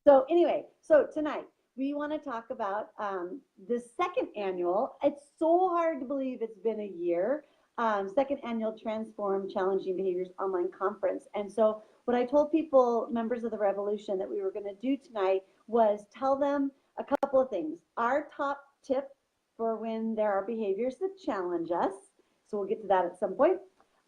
So anyway, so tonight we want to talk about the second annual. It's so hard to believe it's been a year. Second annual Transform Challenging Behaviors online conference. And so what I told people, members of the revolution, that we were going to do tonight was tell them a couple of things. Our top tip for when there are behaviors that challenge us. So we'll get to that at some point.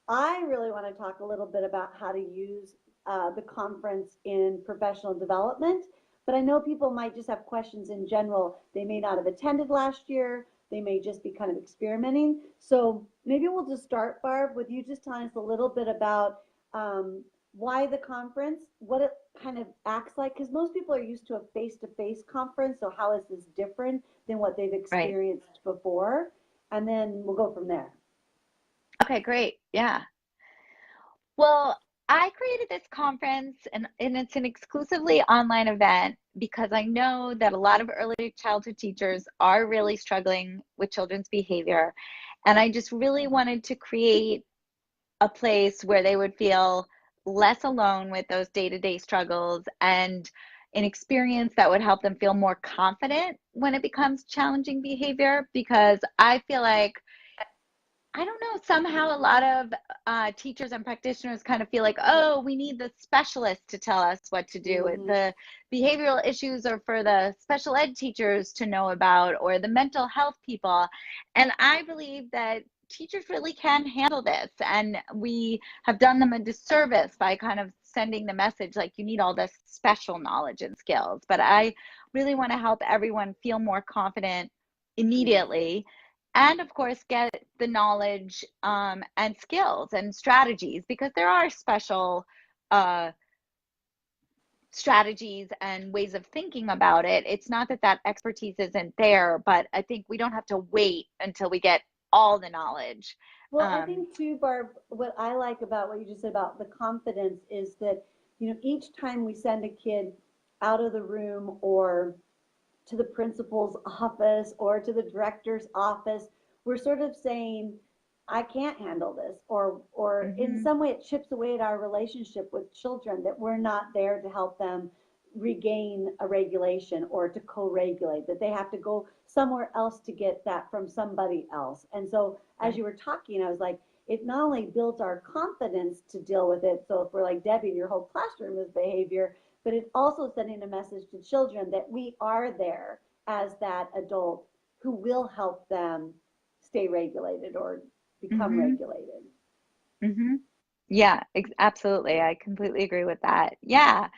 I really want to talk a little bit about how to use the conference in professional development, but I know people might just have questions in general. They may not have attended last year. They may just be kind of experimenting. So maybe we'll just start, Barb, with you just telling us a little bit about why the conference, what it kind of acts like, because most people are used to a face-to-face conference. So how is this different than what they've experienced before? And then we'll go from there. Okay, great. Yeah. Well, I created this conference and it's an exclusively online event because I know that a lot of early childhood teachers are really struggling with children's behavior. And I just really wanted to create a place where they would feel less alone with those day-to-day struggles and an experience that would help them feel more confident when it becomes challenging behavior, because I feel like, I don't know, somehow a lot of teachers and practitioners kind of feel like, oh, we need the specialist to tell us what to do. Mm-hmm. The behavioral issues are for the special ed teachers to know about, or the mental health people. And I believe that teachers really can handle this. And we have done them a disservice by kind of sending the message like you need all this special knowledge and skills. But I really want to help everyone feel more confident immediately. And of course, get the knowledge and skills and strategies, because there are special strategies and ways of thinking about it. It's not that that expertise isn't there, but I think we don't have to wait until we get all the knowledge. Well, I think too, Barb, what I like about what you just said about the confidence is that, you know, each time we send a kid out of the room or to the principal's office or to the director's office, we're sort of saying, I can't handle this, or in some way it chips away at our relationship with children, that we're not there to help them regain a regulation or to co-regulate, that they have to go somewhere else to get that from somebody else. And so as you were talking, I was like, it not only builds our confidence to deal with it. So if we're like, Debbie, your whole classroom is behavior, but it's also sending a message to children that we are there as that adult who will help them stay regulated or become regulated. Yeah, absolutely. I completely agree with that. Yeah.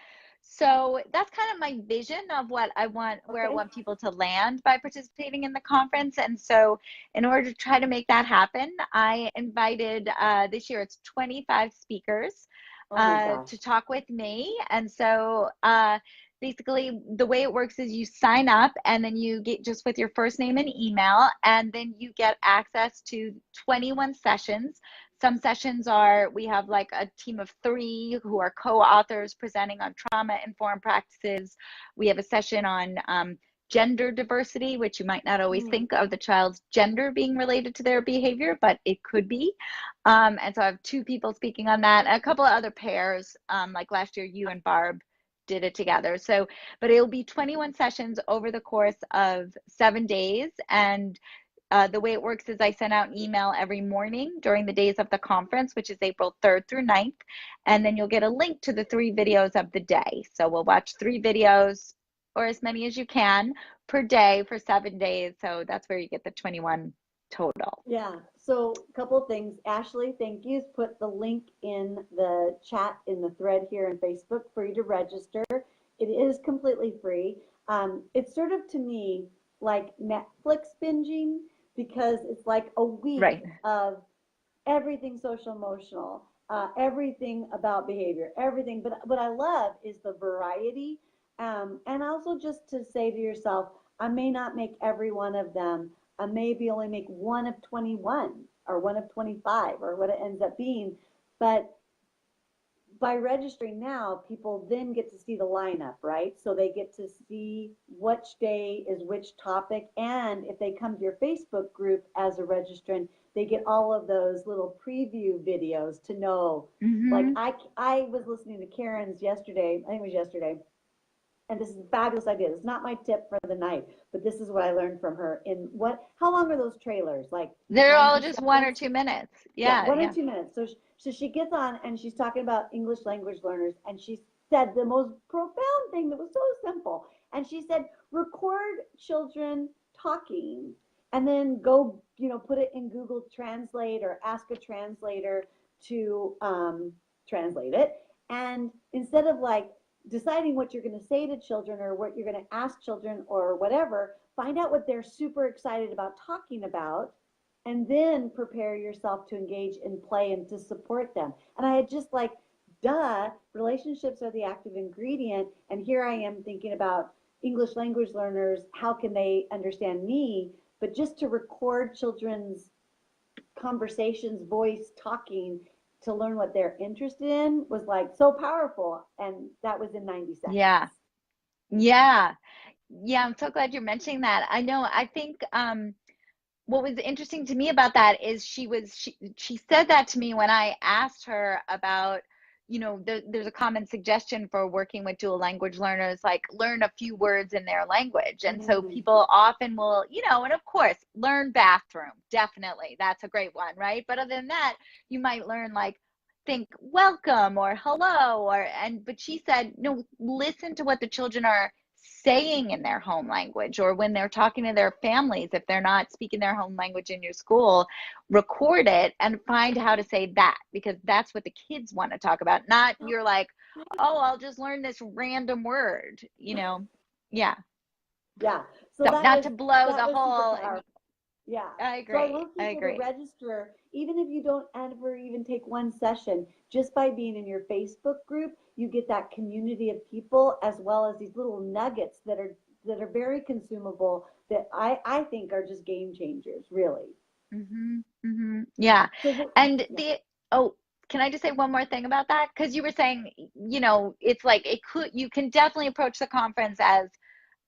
So that's kind of my vision of what I want, where I want people to land by participating in the conference. And so in order to try to make that happen, I invited, this year it's 25 speakers to talk with me. And so basically the way it works is you sign up and then you get just with your first name and email, and then you get access to 21 sessions. Some sessions are, we have like a team of 3 who are co-authors presenting on trauma-informed practices. We have a session on gender diversity, which you might not always think of the child's gender being related to their behavior, but it could be. And so I have 2 people speaking on that, and a couple of other pairs, like last year, you and Barb did it together. So, but it'll be 21 sessions over the course of 7 days. And the way it works is I send out an email every morning during the days of the conference, which is April 3rd through 9th. And then you'll get a link to the 3 videos of the day. So we'll watch 3 videos, or as many as you can, per day for 7 days. So that's where you get the 21 total. Yeah. So a couple of things. Ashley, thank you. Put the link in the chat in the thread here in Facebook for you to register. It is completely free. It's sort of, to me, like Netflix binging, because it's like a week of everything social emotional, everything about behavior, everything. But what I love is the variety. And also just to say to yourself, I may not make every one of them. I maybe only make one of 21 or one of 25 or what it ends up being. But by registering now, people then get to see the lineup, right? So they get to see which day is which topic. And if they come to your Facebook group as a registrant, they get all of those little preview videos to know. Like I was listening to Karen's yesterday, I think it was yesterday, and this is a fabulous idea. This is not my tip for the night, but this is what I learned from her. How long are those trailers? Like They're all 90 just seconds? 1 or 2 minutes. Yeah, 1 or 2 minutes. So she gets on and she's talking about English language learners, and she said the most profound thing that was so simple. And she said, record children talking and then go, put it in Google Translate or ask a translator to translate it. And instead of like deciding what you're going to say to children or what you're going to ask children or whatever, find out what they're super excited about talking about, and then prepare yourself to engage in play and to support them. And I had just like, duh, relationships are the active ingredient. And here I am thinking about English language learners, how can they understand me? But just to record children's conversations, voice, talking, to learn what they're interested in was like so powerful. And that was in 90 seconds. Yeah. Yeah. Yeah. I'm so glad you're mentioning that. I know, I think, what was interesting to me about that is she said that to me when I asked her about, there's a common suggestion for working with dual language learners, like learn a few words in their language. And so people often will, and of course, learn bathroom. Definitely. That's a great one, right? But other than that, you might learn like think welcome or hello but she said, no, listen to what the children are saying in their home language, or when they're talking to their families, if they're not speaking their home language in your school, record it and find how to say that, because that's what the kids want to talk about. Not you're like, oh, I'll just learn this random word, Yeah. Yeah. So not to blow the whole. Yeah. I agree. So I want people to register, even if you don't ever even take one session, just by being in your Facebook group, you get that community of people, as well as these little nuggets that are very consumable, that I think are just game changers, really. Yeah. And can I just say one more thing about that? Because you were saying, it's like you can definitely approach the conference as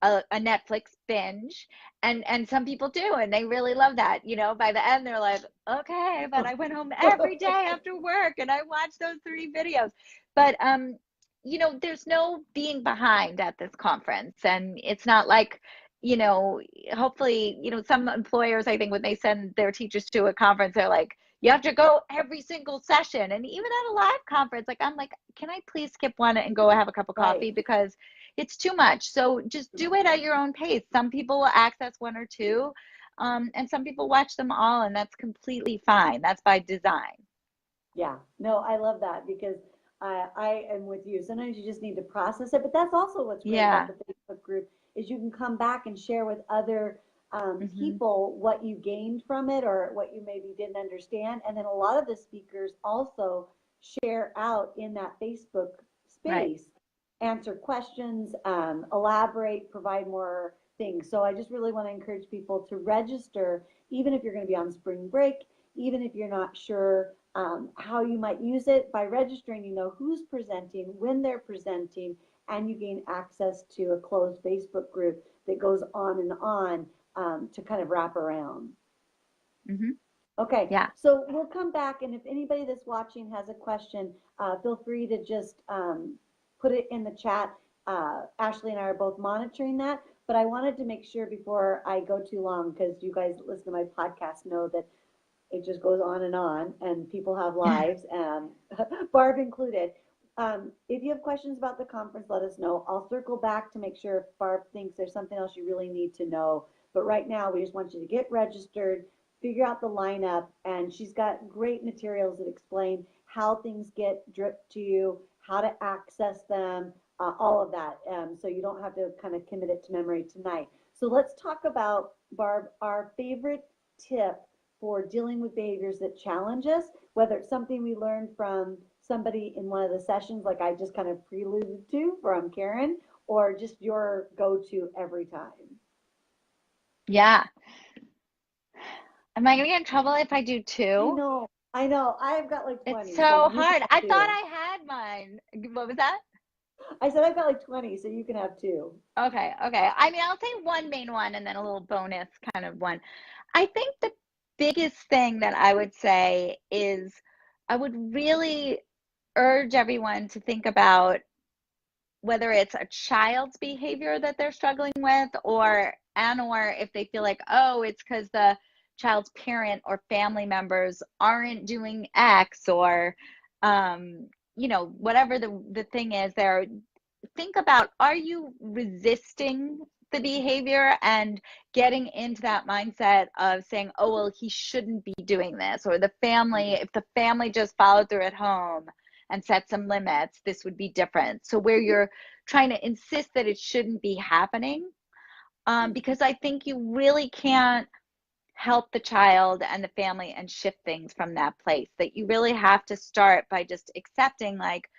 a Netflix binge, and some people do, and they really love that. By the end they're like, okay, but I went home every day after work and I watched those 3 videos. But there's no being behind at this conference, and it's not like, hopefully, some employers, I think, when they send their teachers to a conference, they're like, you have to go every single session. And even at a live conference, like, I'm like, can I please skip one and go have a cup of coffee? Because it's too much. So just do it at your own pace. Some people will access 1 or 2, and some people watch them all, and that's completely fine. That's by design. Yeah, no, I love that, because I am with you. Sometimes you just need to process it, but that's also what's great about the Facebook group, is you can come back and share with other people what you gained from it, or what you maybe didn't understand. And then a lot of the speakers also share out in that Facebook space, answer questions, elaborate, provide more things. So I just really want to encourage people to register, even if you're going to be on spring break, even if you're not sure how you might use it. By registering, you know who's presenting, when they're presenting, and you gain access to a closed Facebook group that goes on and on to kind of wrap around. Okay, so we'll come back, and if anybody that's watching has a question, feel free to just put it in the chat. Ashley and I are both monitoring that, but I wanted to make sure before I go too long, because you guys that listen to my podcast know that it just goes on, and people have lives, Barb included. If you have questions about the conference, let us know. I'll circle back to make sure if Barb thinks there's something else you really need to know. But right now, we just want you to get registered, figure out the lineup, and she's got great materials that explain how things get dripped to you, how to access them, all of that. So you don't have to kind of commit it to memory tonight. So let's talk about, Barb, our favorite tip for dealing with behaviors that challenge us, whether it's something we learned from somebody in one of the sessions, like I just kind of preluded to from Karen, or just your go-to every time. Yeah. Am I going to get in trouble if I do 2? I know. I've got like 20. It's so hard. I thought I had mine. What was that? I said I've got like 20, so you can have 2. Okay. I mean, I'll say one main one and then a little bonus kind of one. I think the biggest thing that I would say is I would really urge everyone to think about whether it's a child's behavior that they're struggling with, or if they feel like, oh, it's because the child's parent or family members aren't doing X, or whatever the thing is there. Think about, are you resisting the behavior and getting into that mindset of saying, oh, well, he shouldn't be doing this, or if the family just followed through at home and set some limits, this would be different. So where you're trying to insist that it shouldn't be happening, because I think you really can't help the child and the family and shift things from that place. That you really have to start by just accepting, like,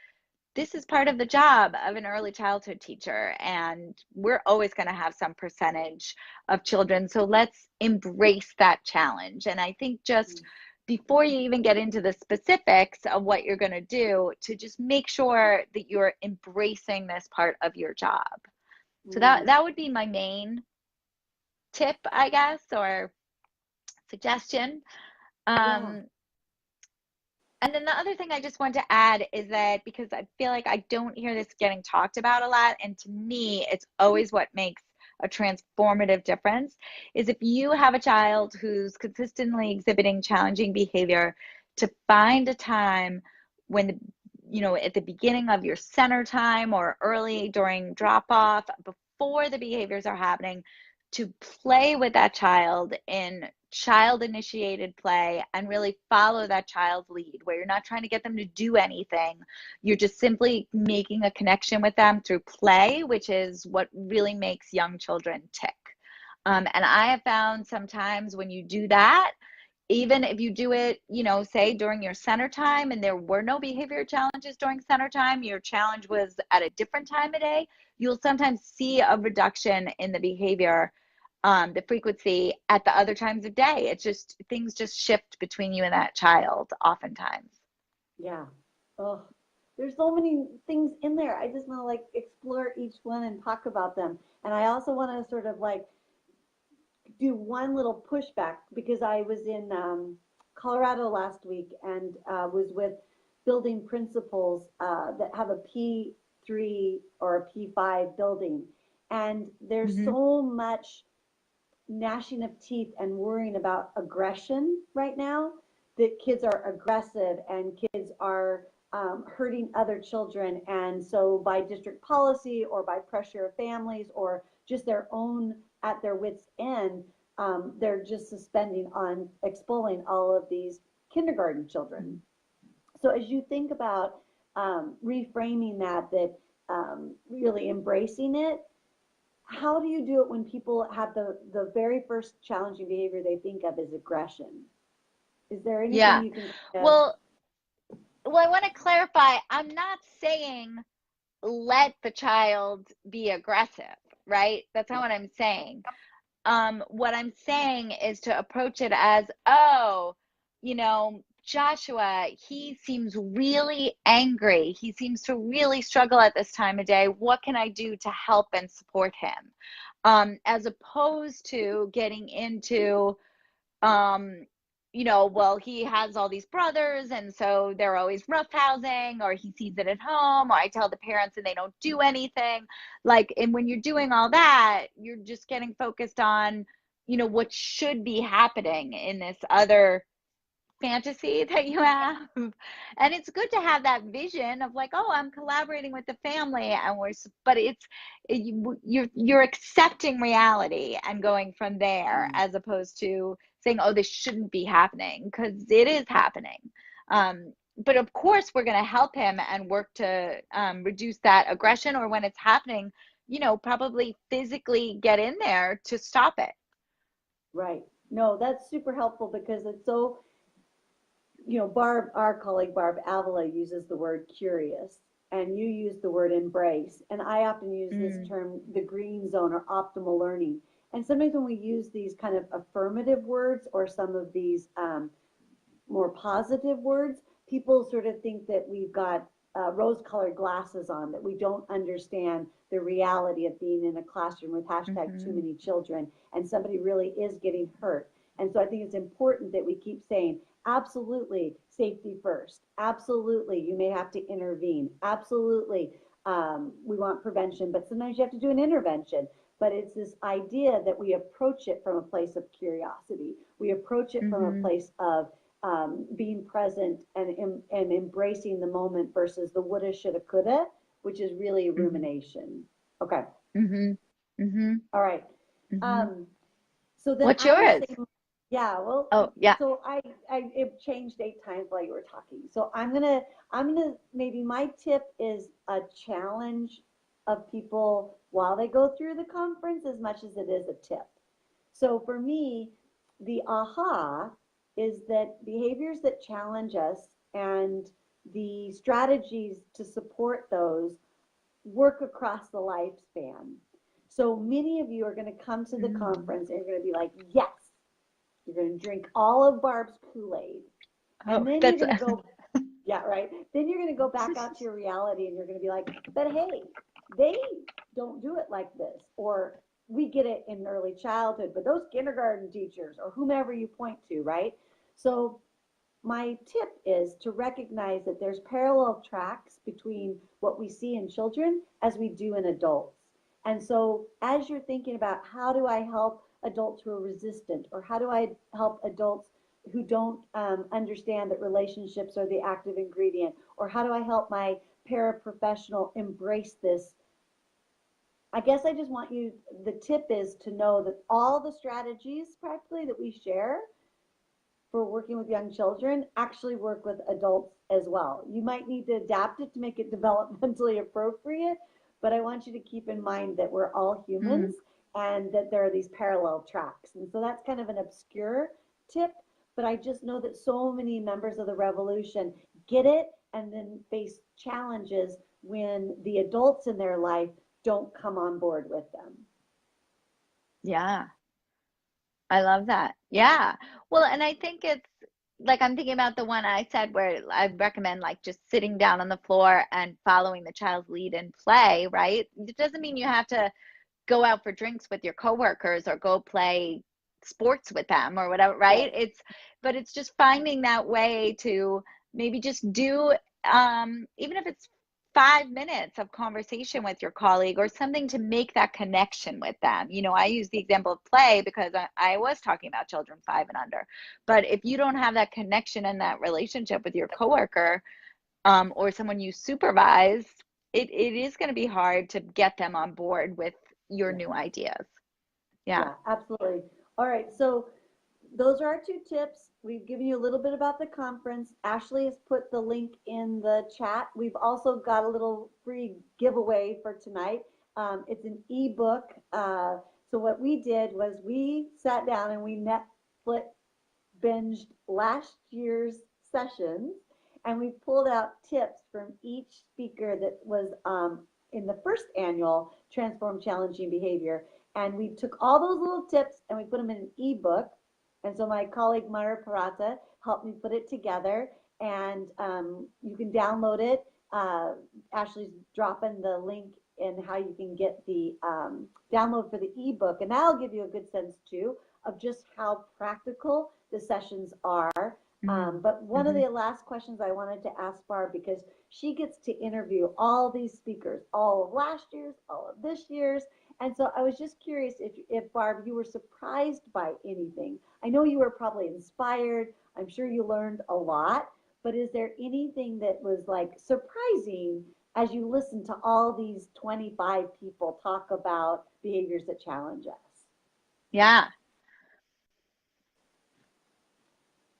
this is part of the job of an early childhood teacher, and we're always going to have some percentage of children. So let's embrace that challenge. And I think just before you even get into the specifics of what you're going to do, to just make sure that you're embracing this part of your job. So that would be my main tip, I guess, or suggestion. And then the other thing I just want to add is that, because I feel like I don't hear this getting talked about a lot, and to me, it's always what makes a transformative difference, is if you have a child who's consistently exhibiting challenging behavior, to find a time when, at the beginning of your center time or early during drop off, before the behaviors are happening, to play with that child in child initiated play and really follow that child's lead, where you're not trying to get them to do anything. You're just simply making a connection with them through play, which is what really makes young children tick. And I have found sometimes when you do that, even if you do it, say during your center time and there were no behavior challenges during center time, your challenge was at a different time of day, you'll sometimes see a reduction in the behavior, the frequency at the other times of day. It's just, things just shift between you and that child oftentimes. Yeah. Oh, there's so many things in there. I just want to explore each one and talk about them. And I also want to sort of do one little pushback, because I was in Colorado last week and was with building principals that have a P3 or a P5 building. And there's so much gnashing of teeth and worrying about aggression right now, that kids are aggressive and kids are hurting other children. And so by district policy or by pressure of families or just their own at their wits' end, they're just suspending on expelling all of these kindergarten children. So as you think about reframing that really embracing it, how do you do it when people have the very first challenging behavior they think of is aggression? Is there anything you can think of? Well, I want to clarify. I'm not saying let the child be aggressive, right? That's not what I'm saying. What I'm saying is to approach it as, oh, Joshua, he seems really angry. He seems to really struggle at this time of day. What can I do to help and support him? As opposed to getting into, well, he has all these brothers and so they're always roughhousing, or he sees it at home, or I tell the parents and they don't do anything. And when you're doing all that, you're just getting focused on, what should be happening in this other fantasy that you have. And it's good to have that vision of oh, I'm collaborating with the family and but you're accepting reality and going from there, as opposed to saying, oh, this shouldn't be happening, because it is happening. But of course we're going to help him and work to reduce that aggression, or when it's happening, probably physically get in there to stop it. Right. No, that's super helpful, because it's so, Barb, our colleague Barb Avila, uses the word curious, and you use the word embrace. And I often use this term, the green zone or optimal learning. And sometimes when we use these kind of affirmative words or some of these more positive words, people sort of think that we've got rose-colored glasses on, that we don't understand the reality of being in a classroom with hashtag too many children, and somebody really is getting hurt. And so I think it's important that we keep saying, absolutely, safety first. Absolutely, you may have to intervene. Absolutely, we want prevention, but sometimes you have to do an intervention. But it's this idea that we approach it from a place of curiosity. We approach it from a place of being present and embracing the moment versus the woulda, shoulda, coulda, which is really rumination. Okay. All right. So then what's I was yours? saying, yeah, well, Oh, yeah. so it changed 8 times while you were talking. So I'm gonna, maybe my tip is a challenge of people while they go through the conference as much as it is a tip. So for me, the aha is that behaviors that challenge us and the strategies to support those work across the lifespan. So many of you are going to come to the conference and you're going to be like, yes, you're going to drink all of Barb's Kool-Aid. And then you're going to go, yeah, right. Then you're going to go back out to your reality and you're going to be like, but hey, they don't do it like this. Or we get it in early childhood, but those kindergarten teachers or whomever you point to, right? So my tip is to recognize that there's parallel tracks between what we see in children as we do in adults. And so as you're thinking about how do I help adults who are resistant, or how do I help adults who don't understand that relationships are the active ingredient, or how do I help my paraprofessional embrace this? I guess I just want you, the tip is to know that all the strategies practically that we share for working with young children actually work with adults as well. You might need to adapt it to make it developmentally appropriate, but I want you to keep in mind that we're all humans and that there are these parallel tracks. And so that's kind of an obscure tip, but I just know that so many members of the revolution get it and then face challenges when the adults in their life don't come on board with them. Yeah. I love that. Yeah. Well, and I think it's like I'm thinking about the one I said where I recommend like just sitting down on the floor and following the child's lead and play, right? It doesn't mean you have to go out for drinks with your coworkers or go play sports with them or whatever, right? But it's just finding that way to maybe just do even if it's 5 minutes of conversation with your colleague or something to make that connection with them. You know, I use the example of play because I was talking about children 5 and under. But if you don't have that connection and that relationship with your coworker or someone you supervise, it is going to be hard to get them on board with your new ideas. Yeah, absolutely. All right, so those are our 2 tips. We've given you a little bit about the conference. Ashley has put the link in the chat. We've also got a little free giveaway for tonight. It's an ebook. So what we did was we sat down and we Netflix binged last year's sessions, and we pulled out tips from each speaker that was in the first annual Transform Challenging Behavior. And we took all those little tips and we put them in an ebook. And so my colleague Mara McEwin helped me put it together, and you can download it. Ashley's dropping the link in how you can get the download for the ebook, and that'll give you a good sense too of just how practical the sessions are. But one of the last questions I wanted to ask Barb, because she gets to interview all these speakers, all of last year's, all of this year's. And so I was just curious if Barb, you were surprised by anything. I know you were probably inspired. I'm sure you learned a lot, but is there anything that was like surprising as you listen to all these 25 people talk about behaviors that challenge us? Yeah.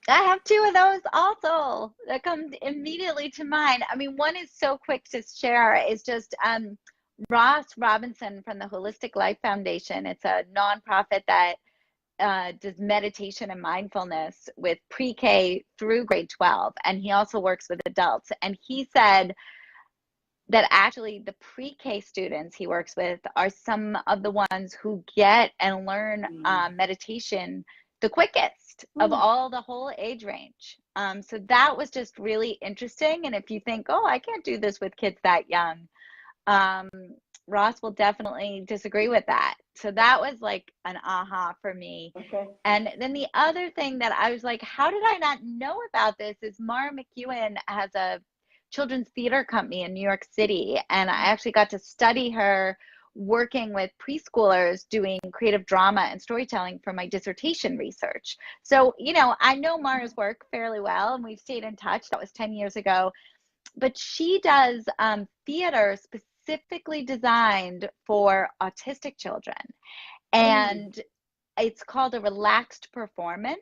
I have 2 of those also that come immediately to mind. I mean, one is so quick to share is just Ross Robinson from the Holistic Life Foundation. It's a nonprofit that does meditation and mindfulness with pre-K through grade 12. And he also works with adults. And he said that actually the pre-K students he works with are some of the ones who get and learn meditation the quickest of all the whole age range. So that was just really interesting. And if you think, oh, I can't do this with kids that young, Ross will definitely disagree with that. So that was like an aha for me. Okay. And then the other thing that I was like, how did I not know about this is Mara McEwin has a children's theater company in New York City. And I actually got to study her working with preschoolers doing creative drama and storytelling for my dissertation research. So, you know, I know Mara's work fairly well, and we've stayed in touch. That was 10 years ago. But she does theater specifically designed for autistic children. And it's called a relaxed performance.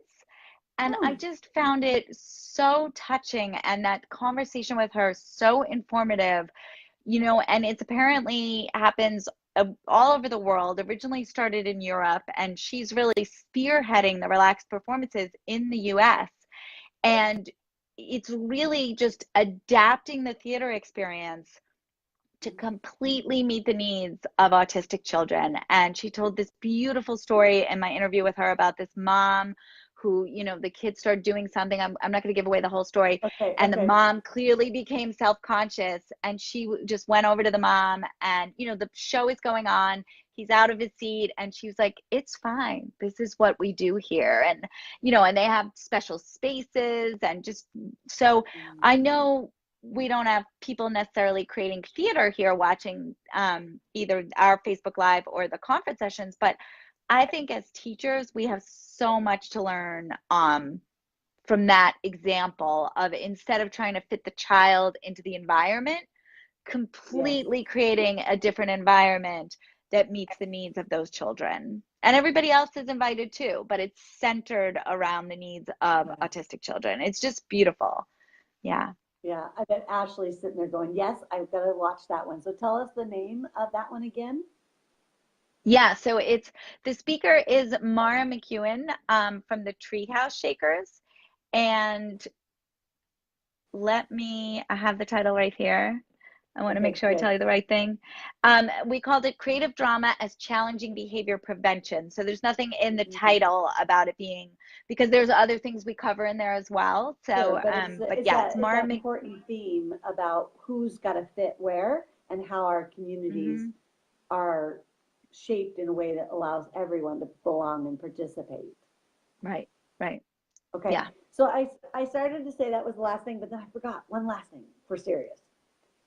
And I just found it so touching, and that conversation with her so informative, you know, and it's apparently happens all over the world, originally started in Europe, and she's really spearheading the relaxed performances in the US. And it's really just adapting the theater experience to completely meet the needs of autistic children. And she told this beautiful story in my interview with her about this mom who, you know, the kids started doing something. I'm not going to give away the whole story. And the mom clearly became self-conscious, and she just went over to the mom, and, you know, the show is going on. He's out of his seat, and she was like, it's fine. This is what we do here. And, you know, and they have special spaces, and just, so I know we don't have people necessarily creating theater here watching either our Facebook Live or the conference sessions, but I think as teachers, we have so much to learn from that example of, instead of trying to fit the child into the environment, completely creating a different environment that meets the needs of those children. And everybody else is invited too, but it's centered around the needs of autistic children. It's just beautiful. Yeah. Yeah, I bet Ashley's sitting there going, yes, I've got to watch that one. So tell us the name of that one again. Yeah, so it's, the speaker is Mara McEwin from the Treehouse Shakers. And I have the title right here. I want to make sure I tell you the right thing. We called it Creative Drama as Challenging Behavior Prevention. So there's nothing in the title about it being, because there's other things we cover in there as well. So, but yeah, it's Mara an important theme about who's got to fit where, and how our communities are shaped in a way that allows everyone to belong and participate. Right, right. Okay. Yeah. So I started to say that was the last thing, but then I forgot one last thing for serious.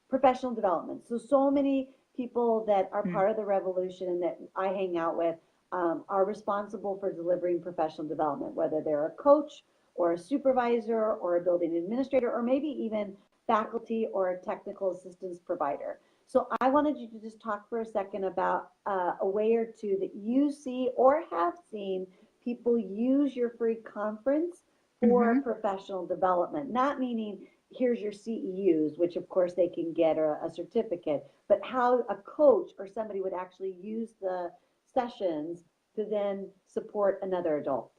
Professional development. So many people that are part of the revolution and that I hang out with are responsible for delivering professional development, whether they're a coach or a supervisor or a building administrator, or maybe even faculty or a technical assistance provider. So I wanted you to just talk for a second about a way or two that you see or have seen people use your free conference for professional development. Not meaning here's your CEUs, which of course they can get a certificate, but how a coach or somebody would actually use the sessions to then support another adult.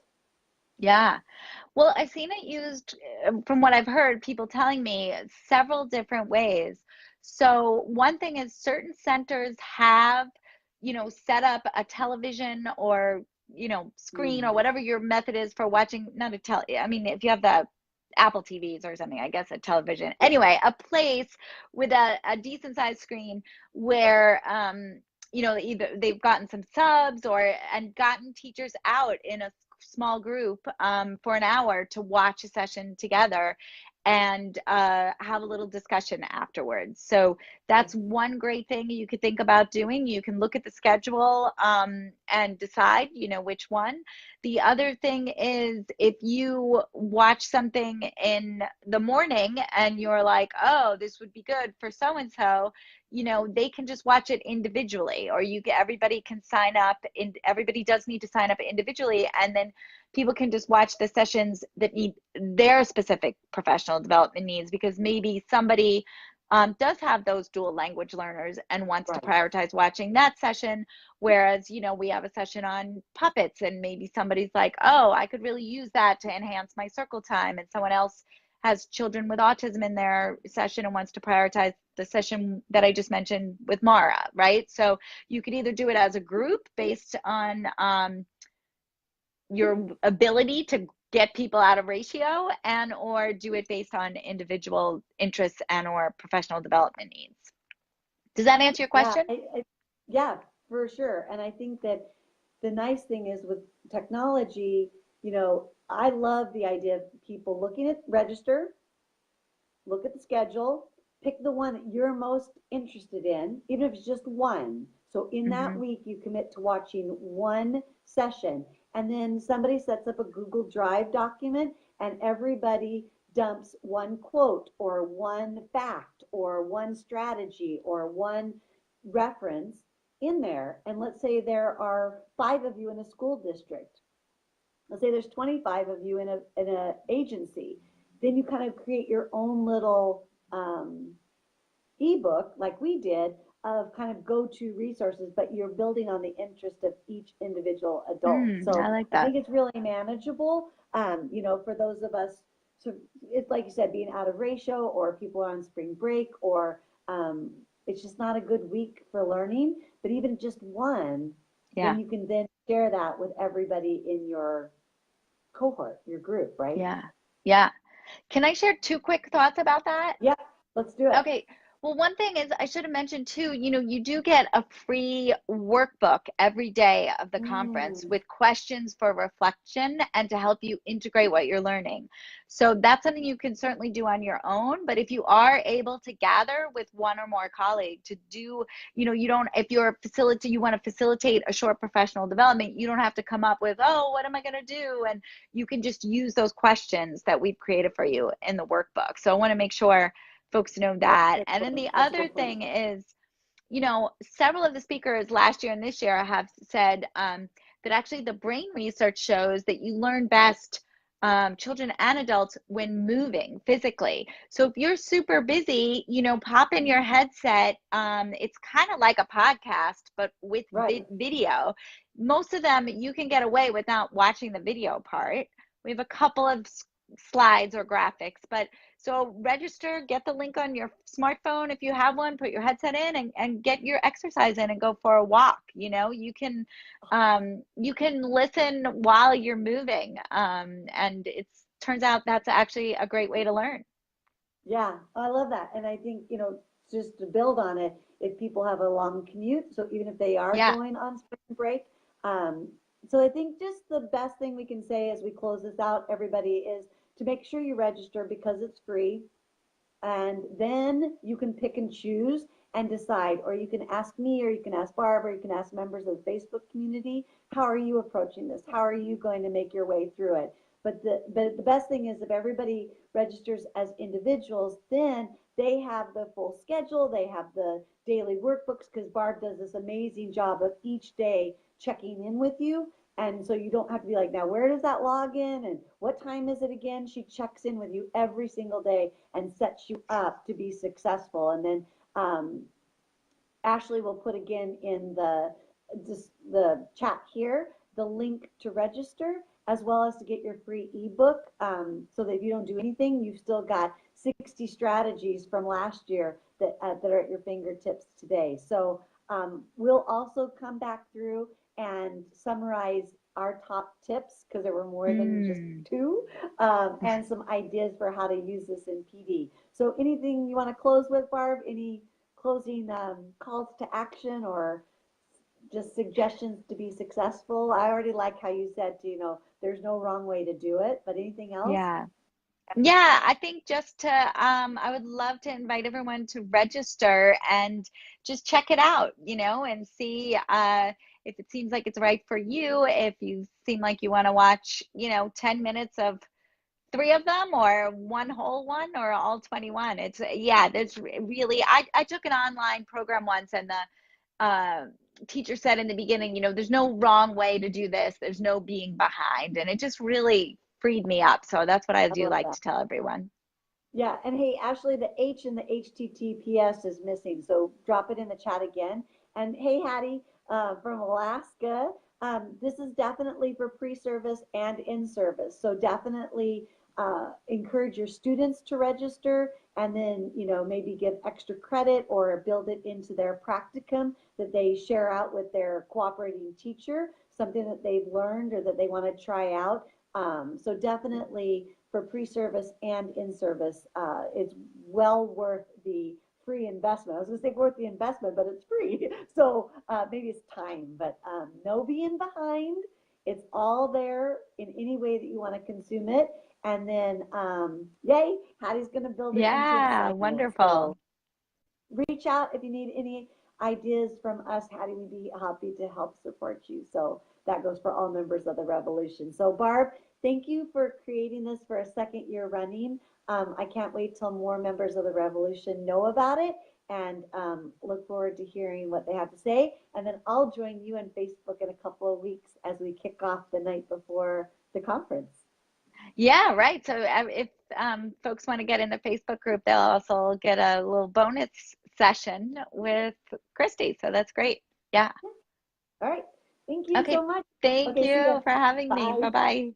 Yeah. Well, I've seen it used, from what I've heard, people telling me, several different ways. So one thing is, certain centers have, you know, set up a television or, you know, screen or whatever your method is for watching, I mean, if you have the Apple TVs or something, I guess a television. Anyway, a place with a decent sized screen where, you know, either they've gotten some subs and gotten teachers out in a small group for an hour to watch a session together and have a little discussion afterwards. So that's one great thing you could think about doing. You can look at the schedule and decide, you know, which one. The other thing is, if you watch something in the morning and you're like, oh, this would be good for so-and-so, you know, they can just watch it individually, or everybody can sign up, and everybody does need to sign up individually, and then people can just watch the sessions that meet their specific professional development needs, because maybe somebody does have those dual language learners and wants to prioritize watching that session, whereas, you know, we have a session on puppets, and maybe somebody's like, oh, I could really use that to enhance my circle time, and someone else has children with autism in their session and wants to prioritize the session that I just mentioned with Mara, right? So you could either do it as a group based on your ability to get people out of ratio, or do it based on individual interests and or professional development needs. Does that answer your question? Yeah, for sure. And I think that the nice thing is with technology, you know, I love the idea of people looking at register, look at the schedule, pick the one that you're most interested in, even if it's just one. So in that week, you commit to watching one session, and then somebody sets up a Google Drive document, and everybody dumps one quote or one fact or one strategy or one reference in there. And let's say there are 5 of you in a school district. Let's say there's 25 of you in a agency. Then you kind of create your own little ebook, like we did, of kind of go-to resources, but you're building on the interest of each individual adult. So I like I that. think it's really manageable. For those of us, so it's like you said, being out of ratio, or people are on spring break, or it's just not a good week for learning. But even just one, then you can then share that with everybody in your cohort, your group, right? Yeah. Can I share 2 quick thoughts about that? Yeah, let's do it. Okay. Well, one thing is I should have mentioned too, you do get a free workbook every day of the conference with questions for reflection and to help you integrate what you're learning. So that's something you can certainly do on your own. But if you are able to gather with one or more colleagues to do, if you're you want to facilitate a short professional development, you don't have to come up with, oh, what am I going to do? And you can just use those questions that we've created for you in the workbook. So I want to make sure folks know that. And then the other thing is, several of the speakers last year and this year have said that actually the brain research shows that you learn best, children and adults, when moving physically. So if you're super busy, pop in your headset. It's kind of like a podcast, but with video. Most of them you can get away without watching the video part. We have a couple of slides or graphics, but so register, get the link on your smartphone if you have one, put your headset in and get your exercise in and go for a walk. You can listen while you're moving, and turns out that's actually a great way to learn. Yeah, I love that. And I think, just to build on it, if people have a long commute, so even if they are going on spring break, so I think just the best thing we can say as we close this out, everybody, is to make sure you register because it's free. And then you can pick and choose and decide, or you can ask me, or you can ask Barb, or you can ask members of the Facebook community, how are you approaching this? How are you going to make your way through it? But the best thing is if everybody registers as individuals, then they have the full schedule, they have the daily workbooks, because Barb does this amazing job of each day checking in with you. And so you don't have to be like, now where does that log in and what time is it again? She checks in with you every single day and sets you up to be successful. And then Ashley will put again in the chat here the link to register, as well as to get your free ebook, so that if you don't do anything, you've still got 60 strategies from last year that are at your fingertips today. So we'll also come back through and summarize our top tips, because there were more than just 2, and some ideas for how to use this in PD. So anything you want to close with, Barb? Any closing calls to action, or just suggestions to be successful? I already like how you said, there's no wrong way to do it, but anything else? Yeah, I think just to, I would love to invite everyone to register and just check it out, and see if it seems like it's right for you, if you seem like you want to watch, 10 minutes of 3 of them, or one whole one, or all 21. There's really, I took an online program once, and the teacher said in the beginning, there's no wrong way to do this. There's no being behind. And it just really freed me up. So that's what I do like to tell everyone. Yeah. And hey, Ashley, the H in the HTTPS is missing. So drop it in the chat again. And hey, Hattie from Alaska, this is definitely for pre-service and in-service. So definitely encourage your students to register, and then, maybe give extra credit or build it into their practicum that they share out with their cooperating teacher, something that they've learned or that they want to try out. So definitely for pre-service and in-service, it's well worth the free investment. I was going to say worth the investment, but it's free. So maybe it's time, but no being behind. It's all there in any way that you want to consume it. And then, yay, Hattie's going to build it into a cycle. Wonderful. reach out if you need any ideas from us. Hattie would be happy to help support you. So that goes for all members of the revolution. So Barb, thank you for creating this for a second year running. I can't wait till more members of the revolution know about it, and look forward to hearing what they have to say. And then I'll join you on Facebook in a couple of weeks as we kick off the night before the conference. Yeah, right. So if folks want to get in the Facebook group, they'll also get a little bonus session with Kristie. So that's great. Yeah. All right. Thank you Okay. so much. Thank Okay, see ya. you for having me. Bye. Bye-bye.